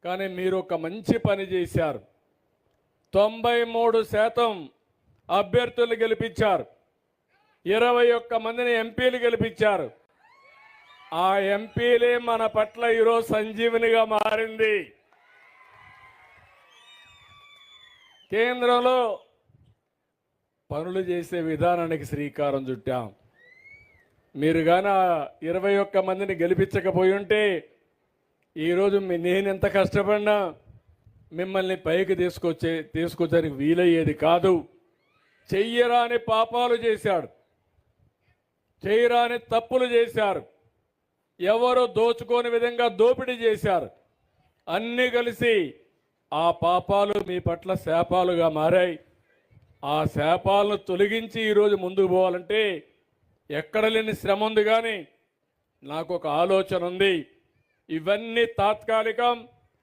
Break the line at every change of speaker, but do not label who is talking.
కానీ మీరు ఒక మంచి పని చేశారు. 93% అభ్యర్థులు గెలిపించారు. 21 మందిని ఎంపీలు గెలిపించారు. ఆ ఎంపీలే మన పట్ల ఈరోజు సంజీవనిగా మారింది. కేంద్రంలో పనులు చేసే విధానానికి శ్రీకారం చుట్టాం. మీరు గాన 21 మందిని గెలిపించకపోయి ఉంటే ఈరోజు నేను ఎంత కష్టపడినా మిమ్మల్ని పైకి తీసుకొచ్చడానికి వీలయ్యేది కాదు. చెయ్యరాని పాపాలు చేశాడు, చేయరాని తప్పులు చేశారు, ఎవరు దోచుకోని విధంగా దోపిడీ చేశారు. అన్నీ కలిసి ఆ పాపాలు మీ పట్ల శాపాలుగా మారాయి. ఆ శాపాలను తొలగించి ఈరోజు ముందుకు పోవాలంటే ఎక్కడ లేని శ్రమ ఉంది. కానీ నాకు ఒక ఆలోచన ఉంది. ఇవన్నీ తాత్కాలికం.